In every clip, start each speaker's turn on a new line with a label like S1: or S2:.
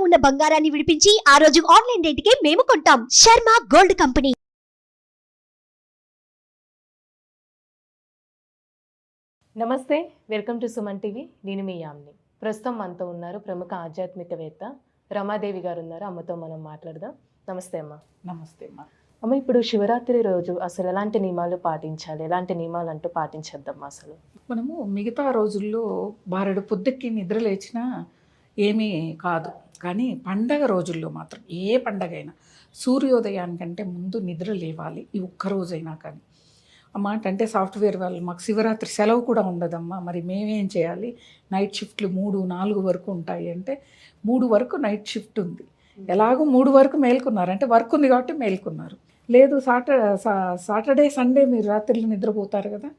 S1: ఉన్న బంగారాన్ని విడిపించి ఆ రోజు ఆన్లైన్ రేటుకే మేము కొంటాం. Sharma gold company.
S2: నమస్తే, వెల్కమ్ టు సుమన్ టీవీ. నేను మీ యామ్ని. ప్రస్తుతం మనతో ఉన్నారు ప్రముఖ ఆధ్యాత్మికవేత్త రమాదేవి గారు ఉన్నారు. అమ్మతో మనం మాట్లాడదాం. నమస్తే అమ్మ.
S3: నమస్తే అమ్మా.
S2: అమ్మ, ఇప్పుడు శివరాత్రి రోజు అసలు ఎలాంటి నియమాలు పాటించాలి, ఎలాంటి నియమాలు అంటూ పాటించద్దమ్మా అసలు?
S3: మనము మిగతా రోజుల్లో బారెడు పొద్దుకి నిద్ర లేచినా ఏమీ కాదు, కానీ పండగ రోజుల్లో మాత్రం ఏ పండగైనా సూర్యోదయానికంటే ముందు నిద్ర లేవాలి. ఈ ఒక్కరోజైనా కానీ అన్నమాట. అంటే సాఫ్ట్వేర్ వాళ్ళు మాకు శివరాత్రి సెలవు కూడా ఉండదమ్మా, మరి మేమేం చేయాలి? నైట్ షిఫ్ట్లు 3-4 వరకు ఉంటాయి. అంటే 3 వరకు నైట్ షిఫ్ట్ ఉంది. ఎలాగో 3 వరకు మేల్కొన్నారు, అంటే వర్క్ ఉంది కాబట్టి మేల్కొన్నారు. లేదు సాటర్డే సండే మీరు రాత్రిలో నిద్రపోతారు కదా,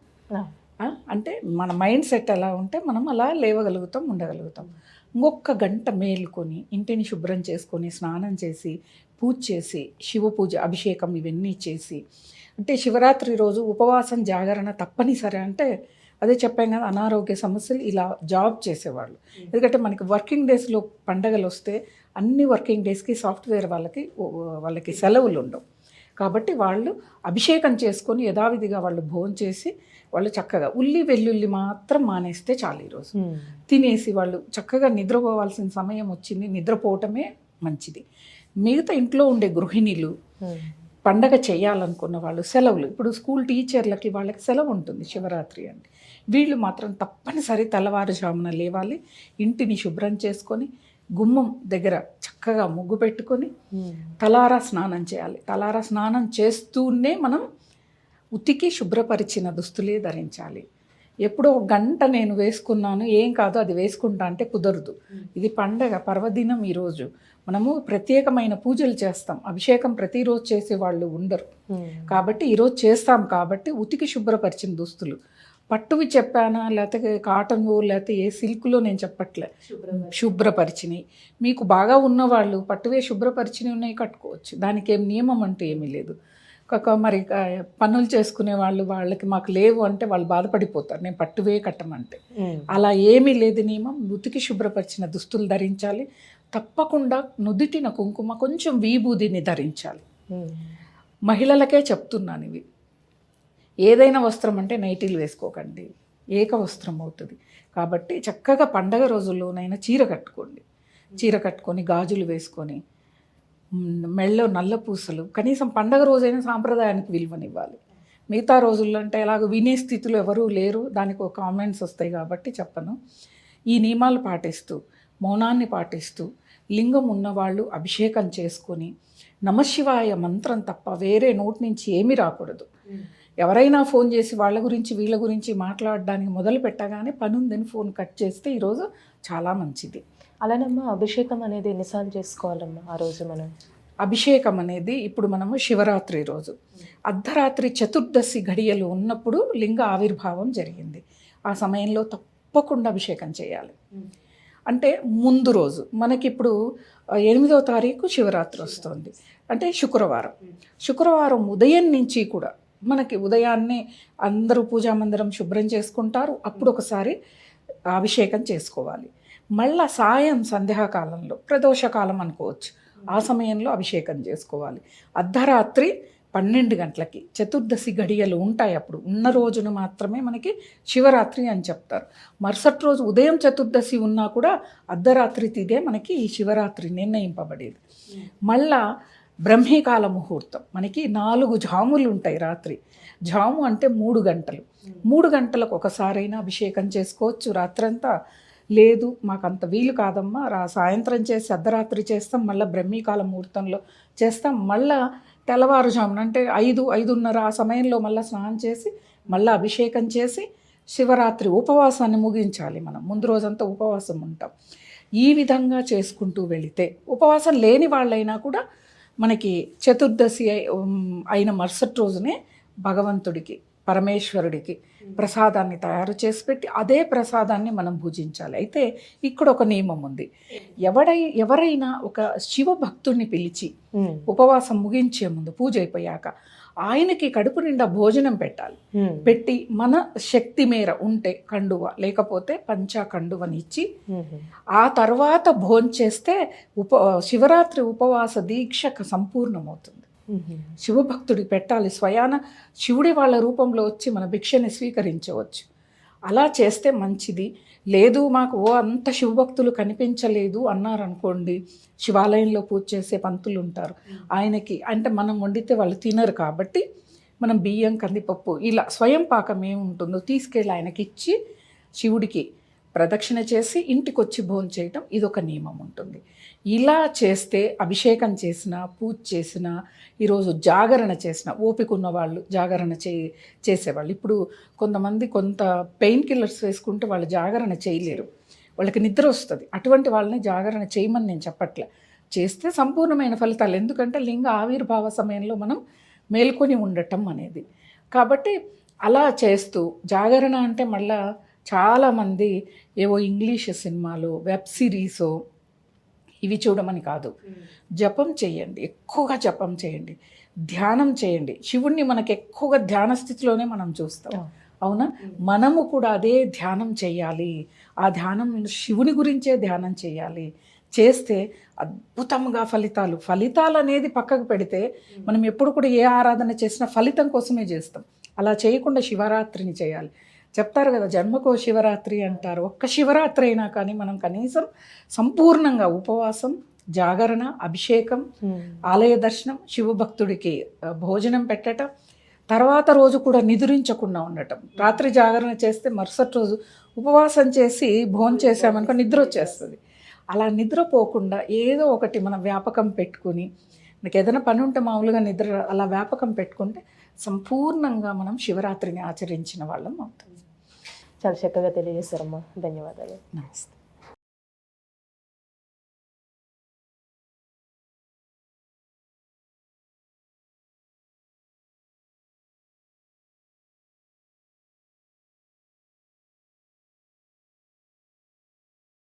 S3: అంటే మన మైండ్ సెట్ ఎలా ఉంటే మనం అలా లేవగలుగుతాం, ఉండగలుగుతాం. ఇంకొక గంట మేలుకొని ఇంటిని శుభ్రం చేసుకొని స్నానం చేసి పూజ చేసి శివ పూజ అభిషేకం ఇవన్నీ చేసి, అంటే శివరాత్రి రోజు ఉపవాసం జాగరణ తప్పనిసరి. అంటే అదే చెప్పాం కదా, అనారోగ్య సమస్యలు ఇలా జాబ్ చేసేవాళ్ళు. ఎందుకంటే మనకి వర్కింగ్ డేస్లో పండగలు వస్తే అన్ని వర్కింగ్ డేస్కి సాఫ్ట్వేర్ వాళ్ళకి సెలవులు ఉండవు. కాబట్టి వాళ్ళు అభిషేకం చేసుకొని యథావిధిగా వాళ్ళు భోజనం చేసి వాళ్ళు చక్కగా ఉల్లి వెల్లుల్లి మాత్రం మానేస్తే చాలు. ఈరోజు తినేసి వాళ్ళు చక్కగా నిద్రపోవాల్సిన సమయం వచ్చింది, నిద్రపోవటమే మంచిది. మిగతా ఇంట్లో ఉండే గృహిణీలు పండగ చేయాలనుకున్న వాళ్ళు సెలవులు, ఇప్పుడు స్కూల్ టీచర్లకి వాళ్ళకి సెలవు ఉంటుంది శివరాత్రి అంటే, వీళ్ళు మాత్రం తప్పనిసరి తెల్లవారుజామున లేవాలి, ఇంటిని శుభ్రం చేసుకొని గుమ్మం దగ్గర చక్కగా ముగ్గు పెట్టుకొని తలారా స్నానం చేయాలి. తలారా స్నానం చేస్తూనే మనం ఉతికి శుభ్రపరిచిన దుస్తులే ధరించాలి. ఎప్పుడో 1 గంట నేను వేసుకున్నాను, ఏం కాదు అది వేసుకుంటా అంటే కుదరదు. ఇది పండగ పర్వదినం. ఈరోజు మనము ప్రత్యేకమైన పూజలు చేస్తాం, అభిషేకం ప్రతిరోజు చేసేవాళ్ళు ఉండరు. కాబట్టి ఈరోజు చేస్తాం కాబట్టి ఉతికి శుభ్రపరిచిన దుస్తులు, పట్టువి చెప్పానా లేకపోతే కాటన్ లేకపోతే ఏ సిల్క్లో నేను చెప్పట్లే, శుభ్రపరిచినవి. మీకు బాగా ఉన్నవాళ్ళు పట్టువే శుభ్రపరిచినవి ఉన్నాయి కట్టుకోవచ్చు, దానికి ఏం నియమం అంటూ ఏమీ లేదు. మరి పనులు చేసుకునే వాళ్ళకి మాకు లేవు అంటే వాళ్ళు బాధపడిపోతారు, నేను పట్టువే కట్టమంటే. అలా ఏమీ లేదు నియమం. ఉతికి శుభ్రపరిచిన దుస్తులు ధరించాలి. తప్పకుండా నుదిటిన కుంకుమ, కొంచెం విభూదిని ధరించాలి. మహిళలకే చెప్తున్నాను ఇవి. ఏదైనా వస్త్రం అంటే నైటీలు వేసుకోకండి, ఏక వస్త్రం అవుతుంది. కాబట్టి చక్కగా పండగ రోజుల్లోనైనా చీర కట్టుకోండి. చీర కట్టుకొని గాజులు వేసుకొని మెళ్ళో నల్ల పూసలు, కనీసం పండగ రోజైనా సాంప్రదాయానికి విలువనివ్వాలి. మిగతా రోజుల్లో అంటే ఎలాగో వినే స్థితిలో ఎవరూ లేరు, దానికి ఒక కామెంట్స్ వస్తాయి కాబట్టి చెప్పను. ఈ నియమాలు పాటిస్తూ మౌనాన్ని పాటిస్తూ లింగం ఉన్నవాళ్ళు అభిషేకం చేసుకొని నమశివాయ మంత్రం తప్ప వేరే నోటి నుంచి ఏమీ రాకూడదు. ఎవరైనా ఫోన్ చేసి వాళ్ళ గురించి వీళ్ళ గురించి మాట్లాడడానికి మొదలు పెట్టగానే పని ఉందని ఫోన్ కట్ చేస్తే ఈరోజు చాలా మంచిది.
S2: అలానమ్మా, అభిషేకం అనేది ఎన్నిసార్లు చేసుకోవాలమ్మా ఆ రోజు మనం?
S3: అభిషేకం అనేది ఇప్పుడు మనము శివరాత్రి రోజు అర్ధరాత్రి చతుర్దశి ఘడియలు ఉన్నప్పుడు లింగ ఆవిర్భావం జరిగింది. ఆ సమయంలో తప్పకుండా అభిషేకం చేయాలి. అంటే ముందు రోజు మనకిప్పుడు 8వ తారీఖు శివరాత్రి వస్తుంది, అంటే శుక్రవారం ఉదయం నుంచి కూడా మనకి ఉదయాన్నే అందరూ పూజా మందిరం శుభ్రం చేసుకుంటారు. అప్పుడు ఒకసారి అభిషేకం చేసుకోవాలి. మళ్ళా సంధ్యాకాలంలో ప్రదోషకాలం అనుకోవచ్చు, ఆ సమయంలో అభిషేకం చేసుకోవాలి. అర్ధరాత్రి 12 గంటలకి చతుర్దశి ఘడియలు ఉంటాయి. అప్పుడు ఉన్న రోజున మాత్రమే మనకి శివరాత్రి అని చెప్తారు. మరుసటి రోజు ఉదయం చతుర్దశి ఉన్నా కూడా అర్ధరాత్రి తిదే మనకి ఈ శివరాత్రి నిర్ణయింపబడేది. మళ్ళా బ్రహ్మీకాల ముహూర్తం మనకి 4 జాములు ఉంటాయి. రాత్రి జాము అంటే 3 గంటలు. 3 గంటలకు ఒకసారైనా అభిషేకం చేసుకోవచ్చు. రాత్రంతా లేదు మాకు అంత వీలు కాదమ్మా, సాయంత్రం చేసి అర్ధరాత్రి చేస్తాం, మళ్ళీ బ్రహ్మీకాల ముహూర్తంలో చేస్తాం, మళ్ళీ తెల్లవారుజామున అంటే 5-5:30 ఆ సమయంలో మళ్ళీ స్నానం చేసి మళ్ళీ అభిషేకం చేసి శివరాత్రి ఉపవాసాన్ని ముగించాలి. మనం ముందు రోజంతా ఉపవాసం ఉంటాం. ఈ విధంగా చేసుకుంటూ వెళితే ఉపవాసం లేని వాళ్ళైనా కూడా మనకి చతుర్దశి అయిన మరుసటి రోజునే భగవంతుడికి పరమేశ్వరుడికి ప్రసాదాన్ని తయారు చేసి పెట్టి అదే ప్రసాదాన్ని మనం భుజించాలి. అయితే ఇక్కడ ఒక నియమం ఉంది. ఎవరైనా ఒక శివ భక్తుడిని పిలిచి ఉపవాసం ముగించే ముందు పూజ అయిపోయాక ఆయనకి కడుపు నిండా భోజనం పెట్టాలి. పెట్టి మన శక్తి మేర ఉంటే కండువ, లేకపోతే పంచా కండువని ఇచ్చి ఆ తర్వాత భోంచేస్తే శివరాత్రి ఉపవాస దీక్ష సంపూర్ణమవుతుంది. శివభక్తుడికి పెట్టాలి. స్వయాన శివుడి వాళ్ళ రూపంలో వచ్చి మన భిక్షని స్వీకరించవచ్చు. అలా చేస్తే మంచిది. లేదు మాకు అంత శివభక్తులు కనిపించలేదు అన్నారనుకోండి, శివాలయంలో పూజ చేసే పంతులు ఉంటారు, ఆయనకి అంటే మనం వండితే వాళ్ళు తినరు కాబట్టి మనం బియ్యం, కందిపప్పు ఇలా స్వయం పాకం ఏముంటుందో తీసుకెళ్ళి ఆయనకి ఇచ్చి శివుడికి ప్రదక్షిణ చేసి ఇంటికి వచ్చి భోజనం చేయటం, ఇదొక నియమం ఉంటుంది. ఇలా చేస్తే అభిషేకం చేసిన, పూజ చేసిన, ఈరోజు జాగరణ చేసిన, ఓపిక ఉన్న వాళ్ళు జాగరణ చేసేవాళ్ళు. ఇప్పుడు కొంతమంది కొంత పెయిన్ కిల్లర్స్ వేసుకుంటే వాళ్ళు జాగరణ చేయలేరు, వాళ్ళకి నిద్ర వస్తుంది. అటువంటి వాళ్ళని జాగరణ చేయమని నేను చెప్పట్లే. చేస్తే సంపూర్ణమైన ఫలితాలు. ఎందుకంటే లింగ ఆవిర్భావ సమయంలో మనం మేల్కొని ఉండటం అనేది. కాబట్టి అలా చేస్తూ జాగరణ అంటే మళ్ళా చాలామంది ఏవో ఇంగ్లీష్ సినిమాలు, వెబ్ సిరీసో ఇవి చూడమని కాదు. జపం చేయండి, ఎక్కువగా జపం చేయండి, ధ్యానం చేయండి. శివుణ్ణి మనకు ఎక్కువగా ధ్యాన స్థితిలోనే మనం చూస్తాం, అవునా? మనము కూడా అదే ధ్యానం చేయాలి. ఆ ధ్యానం శివుని గురించే ధ్యానం చేయాలి. చేస్తే అద్భుతంగా ఫలితాలు అనేది పక్కకు పెడితే మనం ఎప్పుడు కూడా ఏ ఆరాధన చేసినా ఫలితం కోసమే చేస్తాం. అలా చేయకుండా శివరాత్రిని చేయాలి. చెప్తారు కదా, జన్మకో శివరాత్రి అంటారు. ఒక్క శివరాత్రి అయినా కానీ మనం కనీసం సంపూర్ణంగా ఉపవాసం, జాగరణ, అభిషేకం, ఆలయ దర్శనం, శివభక్తుడికి భోజనం పెట్టడం, తర్వాత రోజు కూడా నిద్రించకుండా ఉండటం. రాత్రి జాగరణ చేస్తే మరుసటి రోజు ఉపవాసం చేసి భోజనం చేసామనుకో నిద్ర వచ్చేస్తుంది. అలా నిద్రపోకుండా ఏదో ఒకటి మనం వ్యాపకం పెట్టుకుని, మనకి ఏదైనా పని ఉంటే మామూలుగా నిద్ర అలా వ్యాపకం పెట్టుకుంటే సంపూర్ణంగా మనం శివరాత్రిని ఆచరించిన వాళ్ళం అవుతుంది.
S2: చాలా చక్కగా తెలియజేశారమ్మా. ధన్యవాదాలు.
S3: నమస్తే.